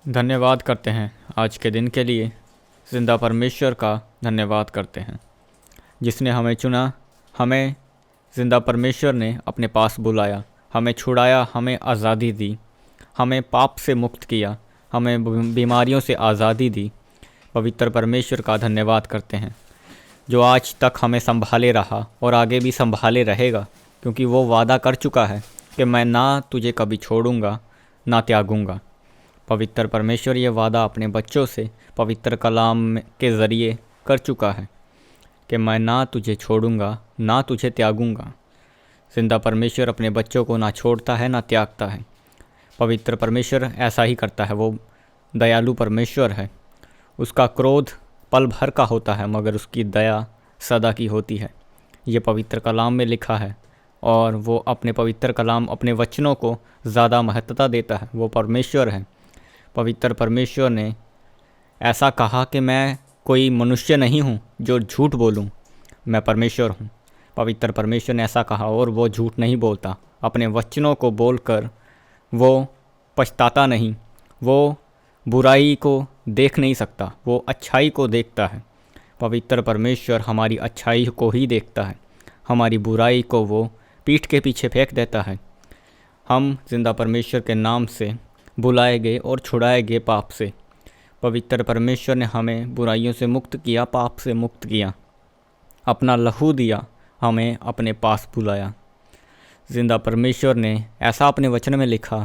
धन्यवाद करते हैं आज के दिन के लिए। ज़िंदा परमेश्वर का धन्यवाद करते हैं जिसने हमें चुना, हमें ज़िंदा परमेश्वर ने अपने पास बुलाया, हमें छुड़ाया, हमें आज़ादी दी, हमें पाप से मुक्त किया, हमें बीमारियों से आज़ादी दी। पवित्र परमेश्वर का धन्यवाद करते हैं जो आज तक हमें संभाले रहा और आगे भी संभाले रहेगा, क्योंकि वो वादा कर चुका है कि मैं ना तुझे कभी छोड़ूंगा ना त्यागूंगा। पवित्र परमेश्वर ये वादा अपने बच्चों से पवित्र कलाम के ज़रिए कर चुका है कि मैं ना तुझे छोड़ूंगा ना तुझे त्यागूंगा। ज़िंदा परमेश्वर अपने बच्चों को ना छोड़ता है ना त्यागता है। पवित्र परमेश्वर ऐसा ही करता है। वो दयालु परमेश्वर है। उसका क्रोध पल भर का होता है मगर उसकी दया सदा की होती है। ये पवित्र कलाम में लिखा है और वो अपने पवित्र कलाम, अपने वचनों को ज़्यादा महत्वता देता है। वो परमेश्वर है। पवित्र परमेश्वर ने ऐसा कहा कि मैं कोई मनुष्य नहीं हूँ जो झूठ बोलूँ, मैं परमेश्वर हूँ। पवित्र परमेश्वर ने ऐसा कहा और वो झूठ नहीं बोलता। अपने वचनों को बोलकर वो पछताता नहीं। वो बुराई को देख नहीं सकता, वो अच्छाई को देखता है। पवित्र परमेश्वर हमारी अच्छाई को ही देखता है, हमारी बुराई को वो पीठ के पीछे फेंक देता है। हम ज़िंदा परमेश्वर के नाम से बुलाए गए और छुड़ाए गए पाप से। पवित्र परमेश्वर ने हमें बुराइयों से मुक्त किया, पाप से मुक्त किया, अपना लहू दिया, हमें अपने पास बुलाया। ज़िंदा परमेश्वर ने ऐसा अपने वचन में लिखा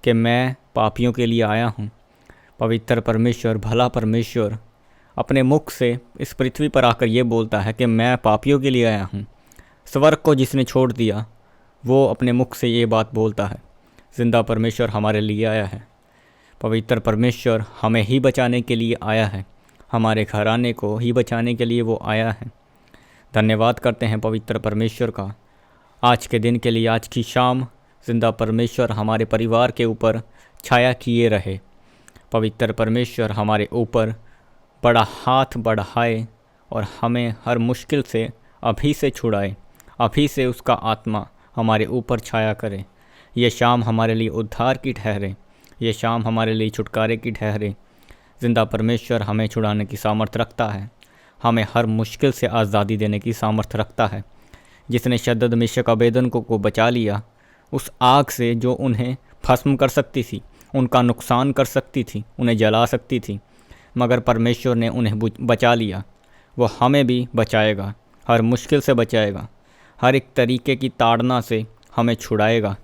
कि मैं पापियों के लिए आया हूँ। पवित्र परमेश्वर, भला परमेश्वर अपने मुख से इस पृथ्वी पर आकर ये बोलता है कि मैं पापियों के लिए आया हूँ। स्वर्ग को जिसने छोड़ दिया वो अपने मुख से ये बात बोलता है। ज़िंदा परमेश्वर हमारे लिए आया है। पवित्र परमेश्वर हमें ही बचाने के लिए आया है, हमारे घराने को ही बचाने के लिए वो आया है। धन्यवाद करते हैं पवित्र परमेश्वर का आज के दिन के लिए। आज की शाम ज़िंदा परमेश्वर हमारे परिवार के ऊपर छाया किए रहे। पवित्र परमेश्वर हमारे ऊपर बड़ा हाथ बढ़ाए और हमें हर मुश्किल से अभी से छुड़ाए, अभी से उसका आत्मा हमारे ऊपर छाया करे। ये शाम हमारे लिए उद्धार की ठहरे, ये शाम हमारे लिए छुटकारे की ठहरे। ज़िंदा परमेश्वर हमें छुड़ाने की सामर्थ रखता है, हमें हर मुश्किल से आज़ादी देने की सामर्थ रखता है। जिसने शद्दद, मेशक, अबेदनगो को बचा लिया उस आग से जो उन्हें भस्म कर सकती थी, उनका नुकसान कर सकती थी, उन्हें जला सकती थी, मगर परमेश्वर ने उन्हें बचा लिया। वो हमें भी बचाएगा, हर मुश्किल से बचाएगा, हर एक तरीके की ताड़ना से हमें छुड़ाएगा।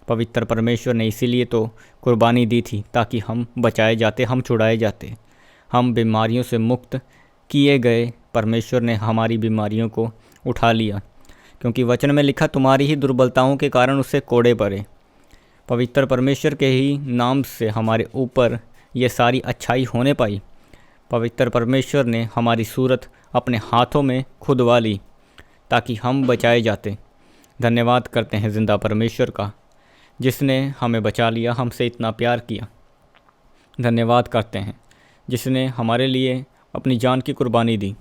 पवित्र परमेश्वर ने इसीलिए तो कुर्बानी दी थी ताकि हम बचाए जाते, हम छुड़ाए जाते, हम बीमारियों से मुक्त किए गए। परमेश्वर ने हमारी बीमारियों को उठा लिया, क्योंकि वचन में लिखा तुम्हारी ही दुर्बलताओं के कारण उससे कोड़े पड़े। पवित्र परमेश्वर के ही नाम से हमारे ऊपर ये सारी अच्छाई होने पाई। पवित्र परमेश्वर ने हमारी सूरत अपने हाथों में खुदवा ली ताकि हम बचाए जाते। धन्यवाद करते हैं ज़िंदा परमेश्वर का जिसने हमें बचा लिया, हमसे इतना प्यार किया। धन्यवाद करते हैं जिसने हमारे लिए अपनी जान की कुर्बानी दी।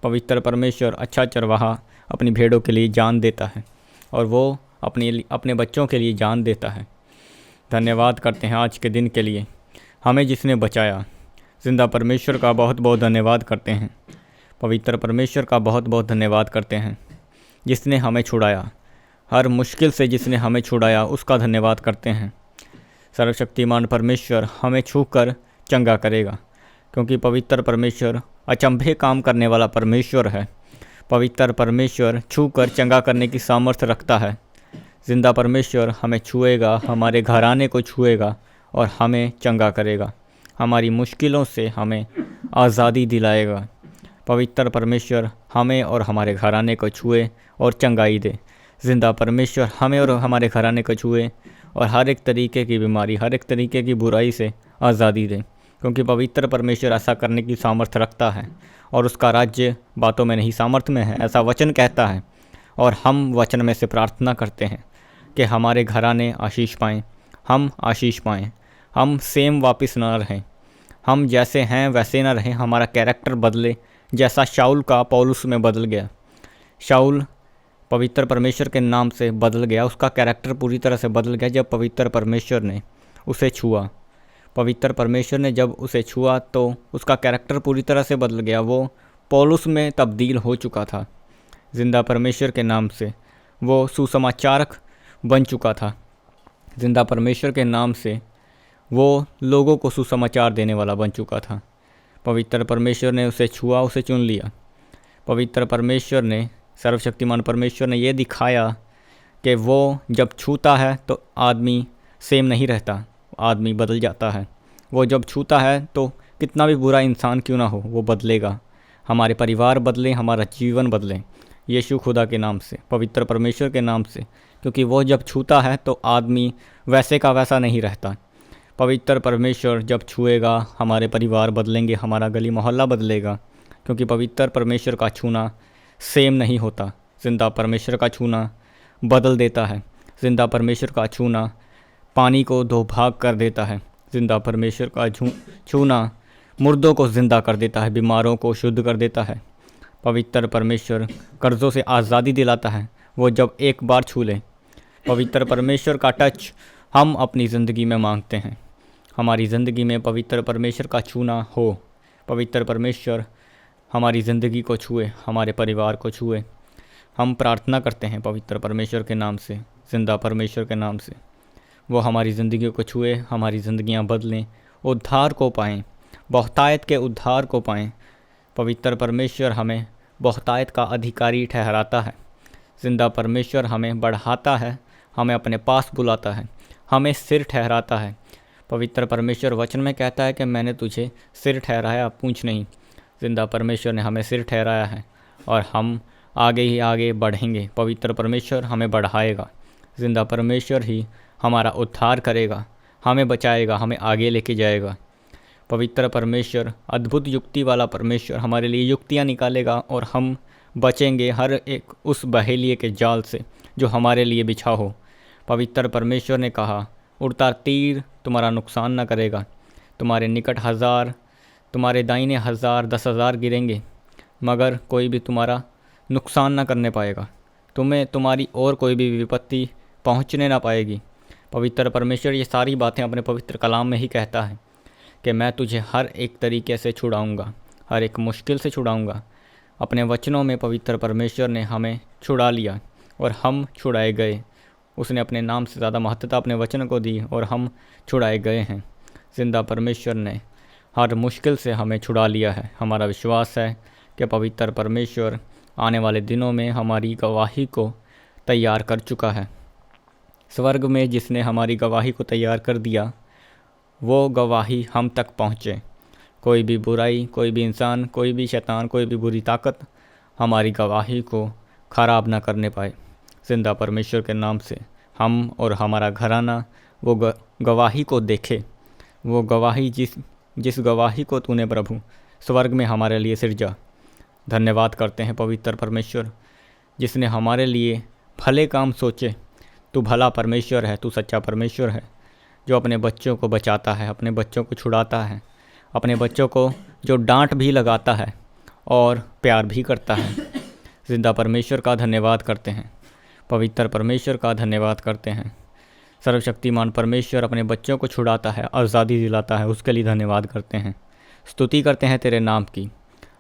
पवित्र परमेश्वर अच्छा चरवाहा अपनी भेड़ों के लिए जान देता है और वो अपने बच्चों के लिए जान देता है। धन्यवाद करते हैं आज के दिन के लिए, हमें जिसने बचाया। ज़िंदा परमेश्वर का बहुत बहुत धन्यवाद करते हैं। पवित्र परमेश्वर का बहुत बहुत धन्यवाद करते हैं जिसने हमें छुड़ाया, हर मुश्किल से जिसने हमें छुड़ाया उसका धन्यवाद करते हैं। सर्वशक्तिमान परमेश्वर हमें छूकर चंगा करेगा, क्योंकि पवित्र परमेश्वर अचंभे काम करने वाला परमेश्वर है। पवित्र परमेश्वर छूकर चंगा करने की सामर्थ्य रखता है। ज़िंदा परमेश्वर हमें छुएगा, हमारे घराने को छुएगा और हमें चंगा करेगा, हमारी मुश्किलों से हमें आज़ादी दिलाएगा। पवित्र परमेश्वर हमें और हमारे घराने को छुए और चंगाई दे। ज़िंदा परमेश्वर हमें और हमारे घराने को छुए और हर एक तरीके की बीमारी, हर एक तरीके की बुराई से आज़ादी दे, क्योंकि पवित्र परमेश्वर ऐसा करने की सामर्थ्य रखता है और उसका राज्य बातों में नहीं सामर्थ्य में है, ऐसा वचन कहता है। और हम वचन में से प्रार्थना करते हैं कि हमारे घराने आशीष पाएँ, हम आशीष पाएँ, हम सेम वापस ना रहें, हम जैसे हैं वैसे ना रहें, हमारा कैरेक्टर बदले, जैसा शाऊल का पौलुस में बदल गया। शाऊल पवित्र परमेश्वर के नाम से बदल गया, उसका कैरेक्टर पूरी तरह से बदल गया जब पवित्र परमेश्वर ने उसे छुआ। पवित्र परमेश्वर ने जब उसे छुआ तो उसका कैरेक्टर पूरी तरह से बदल गया। वो पौलुस में तब्दील हो चुका था। जिंदा परमेश्वर के नाम से वो सुसमाचारक बन चुका था। जिंदा परमेश्वर के नाम से वो लोगों को सुसमाचार देने वाला बन चुका था। पवित्र परमेश्वर ने उसे छुआ, उसे चुन लिया। पवित्र परमेश्वर ने, सर्वशक्तिमान परमेश्वर ने ये दिखाया कि वो जब छूता है तो आदमी सेम नहीं रहता, आदमी बदल जाता है। वो जब छूता है तो कितना भी बुरा इंसान क्यों ना हो वो बदलेगा। हमारे परिवार बदले, हमारा जीवन बदले, यीशु खुदा के नाम से, पवित्र परमेश्वर के नाम से। क्योंकि वो जब छूता है तो आदमी वैसे का वैसा नहीं रहता। पवित्र परमेश्वर जब छुएगा हमारे परिवार बदलेंगे, हमारा गली मोहल्ला बदलेगा। क्योंकि पवित्र परमेश्वर का छूना सेम नहीं होता। जिंदा परमेश्वर का छूना बदल देता है। जिंदा परमेश्वर का छूना पानी को दो भाग कर देता है। जिंदा परमेश्वर का छूना मुर्दों को ज़िंदा कर देता है, बीमारों को शुद्ध कर देता है। पवित्र परमेश्वर कर्ज़ों से आज़ादी दिलाता है वो जब एक बार छू ले। पवित्र परमेश्वर का टच हम अपनी ज़िंदगी में मांगते हैं। हमारी ज़िंदगी में पवित्र परमेश्वर का छूना हो। पवित्र परमेश्वर हमारी ज़िंदगी को छुए, हमारे परिवार को छुए। हम प्रार्थना करते हैं पवित्र परमेश्वर के नाम से, ज़िंदा परमेश्वर के नाम से। वो हमारी ज़िंदगी को छुए, हमारी ज़िंदगियां बदलें, उद्धार को पाएं, बहुतायत के उद्धार को पाएं। पवित्र परमेश्वर हमें बहुतायत का अधिकारी ठहराता है। ज़िंदा परमेश्वर हमें बढ़ाता है, हमें अपने पास बुलाता है, हमें सिर ठहराता है। पवित्र परमेश्वर वचन में कहता है कि मैंने तुझे सिर ठहराया, पूंछ नहीं। ज़िंदा परमेश्वर ने हमें सिर ठहराया है और हम आगे ही आगे बढ़ेंगे। पवित्र परमेश्वर हमें बढ़ाएगा। ज़िंदा परमेश्वर ही हमारा उद्धार करेगा, हमें बचाएगा, हमें आगे लेके जाएगा। पवित्र परमेश्वर अद्भुत युक्ति वाला परमेश्वर हमारे लिए युक्तियाँ निकालेगा और हम बचेंगे हर एक उस बहेलिए के जाल से जो हमारे लिए बिछा हो। पवित्र परमेश्वर ने कहा, उड़ता तीर तुम्हारा नुकसान न करेगा। तुम्हारे निकट 1000, तुम्हारे दाहिने 1000, 10,000 गिरेंगे, मगर कोई भी तुम्हारा नुकसान न करने पाएगा। तुम्हें तुम्हारी और कोई भी विपत्ति पहुँचने ना पाएगी। पवित्र परमेश्वर ये सारी बातें अपने पवित्र कलाम में ही कहता है कि मैं तुझे हर एक तरीके से छुड़ाऊँगा, हर एक मुश्किल से छुड़ाऊँगा। अपने वचनों में पवित्र परमेश्वर ने हमें छुड़ा लिया और हम छुड़ाए गए। उसने अपने नाम से ज़्यादा महत्वता अपने वचन को दी और हम छुड़ाए गए हैं। ज़िंदा परमेश्वर ने हर मुश्किल से हमें छुड़ा लिया है। हमारा विश्वास है कि पवित्र परमेश्वर आने वाले दिनों में हमारी गवाही को तैयार कर चुका है। स्वर्ग में जिसने हमारी गवाही को तैयार कर दिया, वो गवाही हम तक पहुँचे। कोई भी बुराई, कोई भी इंसान, कोई भी शैतान, कोई भी बुरी ताकत हमारी गवाही को ख़राब ना करने पाए। ज़िंदा परमेश्वर के नाम से हम और हमारा घराना वो गवाही को देखे। वो गवाही जिस गवाही को तूने प्रभु स्वर्ग में हमारे लिए सिरजा। धन्यवाद करते हैं पवित्र परमेश्वर जिसने हमारे लिए भले काम सोचे। तू भला परमेश्वर है, तू सच्चा परमेश्वर है जो अपने बच्चों को बचाता है, अपने बच्चों को छुड़ाता है, अपने बच्चों को जो डांट भी लगाता है और प्यार भी करता है। ज़िंदा परमेश्वर का धन्यवाद करते हैं, पवित्र परमेश्वर का धन्यवाद करते हैं। सर्वशक्तिमान परमेश्वर अपने बच्चों को छुड़ाता है, आज़ादी दिलाता है, उसके लिए धन्यवाद करते हैं। स्तुति करते हैं तेरे नाम की।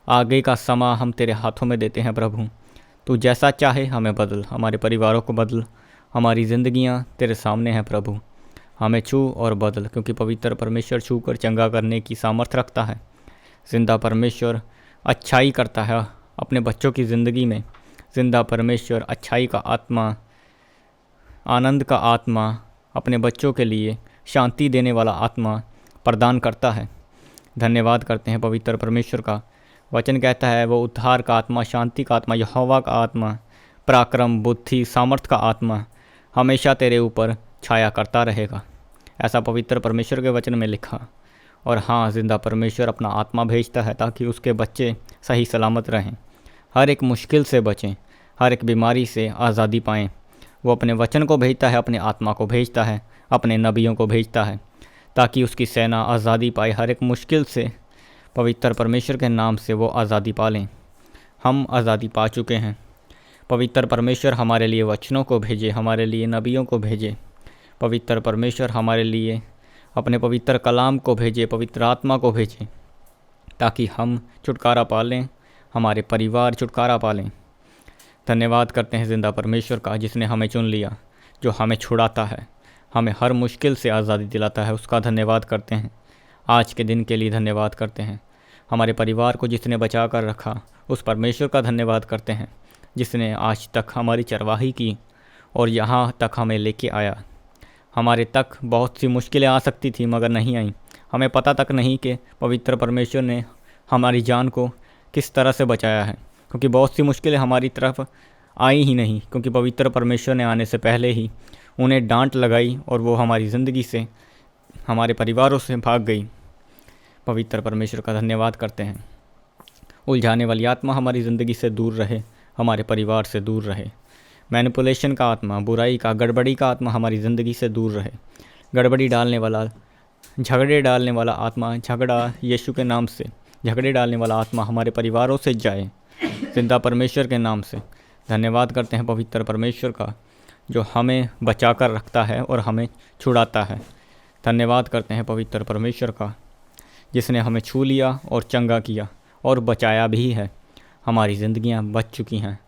आगे का समा हम तेरे हाथों में देते हैं प्रभु। तू जैसा चाहे हमें बदल, हमारे परिवारों को बदल, हमारी ज़िंदगियाँ तेरे सामने हैं प्रभु। हमें छू और बदल, क्योंकि पवित्र परमेश्वर छू कर चंगा करने की सामर्थ रखता है। ज़िंदा परमेश्वर अच्छाई करता है अपने बच्चों की ज़िंदगी में। ज़िंदा परमेश्वर अच्छाई का आत्मा, आनंद का आत्मा, अपने बच्चों के लिए शांति देने वाला आत्मा प्रदान करता है। धन्यवाद करते हैं पवित्र परमेश्वर का। वचन कहता है वो उद्धार का आत्मा, शांति का आत्मा, यहोवा का आत्मा, पराक्रम, बुद्धि, सामर्थ का आत्मा हमेशा तेरे ऊपर छाया करता रहेगा। ऐसा पवित्र परमेश्वर के वचन में लिखा। और हाँ, ज़िंदा परमेश्वर अपना आत्मा भेजता है ताकि उसके बच्चे सही सलामत रहें, हर एक मुश्किल से बचें, हर एक बीमारी से आज़ादी पाएँ। वो अपने वचन को भेजता है, अपने आत्मा को भेजता है, अपने नबियों को भेजता है ताकि उसकी सेना आज़ादी पाए हर एक मुश्किल से। पवित्र परमेश्वर के नाम से वो आज़ादी पा लें। हम आज़ादी पा चुके हैं। पवित्र परमेश्वर हमारे लिए वचनों को भेजे, हमारे लिए नबियों को भेजे। पवित्र परमेश्वर हमारे लिए अपने पवित्र कलाम को भेजे, पवित्र आत्मा को भेजे, ताकि हम छुटकारा पा लें, हमारे परिवार छुटकारा पा लें। धन्यवाद करते हैं ज़िंदा परमेश्वर का, जिसने हमें चुन लिया, जो हमें छुड़ाता है, हमें हर मुश्किल से आज़ादी दिलाता है। उसका धन्यवाद करते हैं। आज के दिन के लिए धन्यवाद करते हैं। हमारे परिवार को जिसने बचा कर रखा, उस परमेश्वर का धन्यवाद करते हैं, जिसने आज तक हमारी चरवाही की और यहाँ तक हमें लेके आया। हमारे तक बहुत सी मुश्किलें आ सकती थी, मगर नहीं आई। हमें पता तक नहीं कि पवित्र परमेश्वर ने हमारी जान को किस तरह से बचाया है, क्योंकि बहुत सी मुश्किलें हमारी तरफ आई ही नहीं, क्योंकि पवित्र परमेश्वर ने आने से पहले ही उन्हें डांट लगाई और वो हमारी ज़िंदगी से, हमारे परिवारों से भाग गई। पवित्र परमेश्वर का धन्यवाद करते हैं। उलझाने वाली आत्मा हमारी ज़िंदगी से दूर रहे, हमारे परिवार से दूर रहे। मैनिपुलेशन का आत्मा, बुराई का, गड़बड़ी का आत्मा हमारी ज़िंदगी से दूर रहे। गड़बड़ी डालने वाला, झगड़े डालने वाला आत्मा, झगड़ा यीशु के नाम से, झगड़े डालने वाला आत्मा हमारे परिवारों से जाए, ज़िंदा परमेश्वर के नाम से। धन्यवाद करते हैं पवित्र परमेश्वर का, जो हमें बचा कर रखता है और हमें छुड़ाता है। धन्यवाद करते हैं पवित्र परमेश्वर का, जिसने हमें छू लिया और चंगा किया और बचाया भी है। हमारी ज़िंदगियां बच चुकी हैं,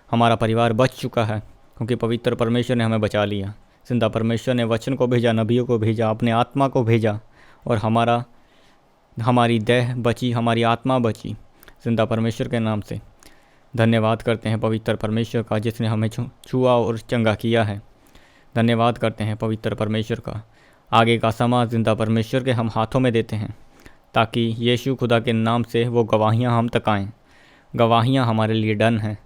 हमारा परिवार बच चुका है, क्योंकि पवित्र परमेश्वर ने हमें बचा लिया। ज़िंदा परमेश्वर ने वचन को भेजा, नबियों को भेजा, अपने आत्मा को भेजा, और हमारी देह बची, हमारी आत्मा बची, ज़िंदा परमेश्वर के नाम से। धन्यवाद करते हैं पवित्र परमेश्वर का, जिसने हमें छुआ और चंगा किया है। धन्यवाद करते हैं पवित्र परमेश्वर का। आगे का समा ज़िंदा परमेश्वर के हम हाथों में देते हैं, ताकि यीशु खुदा के नाम से वो गवाहियाँ हम तक आएँ। गवाहियाँ हमारे लिए डन हैं,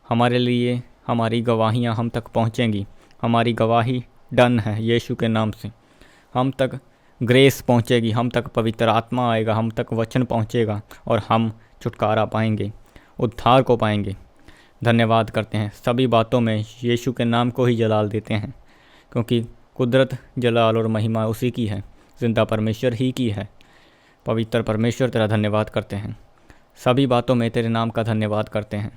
हमारे लिए हमारी गवाहियाँ हम तक पहुँचेंगी। हमारी गवाही डन है यीशु के नाम से। हम तक ग्रेस पहुँचेगी, हम तक पवित्र आत्मा आएगा, हम तक वचन पहुँचेगा और हम छुटकारा पाएंगे, उद्धार को पाएंगे। धन्यवाद करते हैं। सभी बातों में यीशु के नाम को ही जलाल देते हैं, क्योंकि कुदरत, जलाल और महिमा उसी की है, ज़िंदा परमेश्वर ही की है। पवित्र परमेश्वर तेरा धन्यवाद करते हैं। सभी बातों में तेरे नाम का धन्यवाद करते हैं।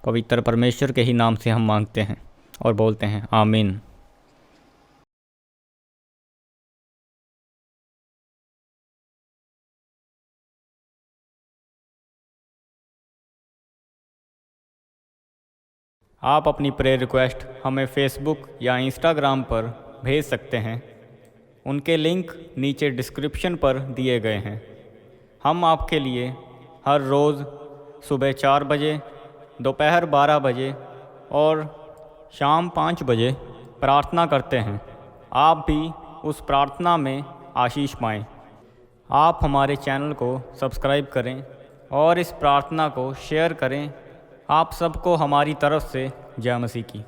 पवित्र परमेश्वर के ही नाम से हम मांगते हैं और बोलते हैं आमीन। आप अपनी प्रेयर रिक्वेस्ट हमें फेसबुक या इंस्टाग्राम पर भेज सकते हैं। उनके लिंक नीचे डिस्क्रिप्शन पर दिए गए हैं। हम आपके लिए हर रोज़ सुबह 4 बजे, दोपहर 12 बजे और शाम 5 बजे प्रार्थना करते हैं। आप भी उस प्रार्थना में आशीष पाएं। आप हमारे चैनल को सब्सक्राइब करें और इस प्रार्थना को शेयर करें। आप सबको हमारी तरफ से जय मसीह की।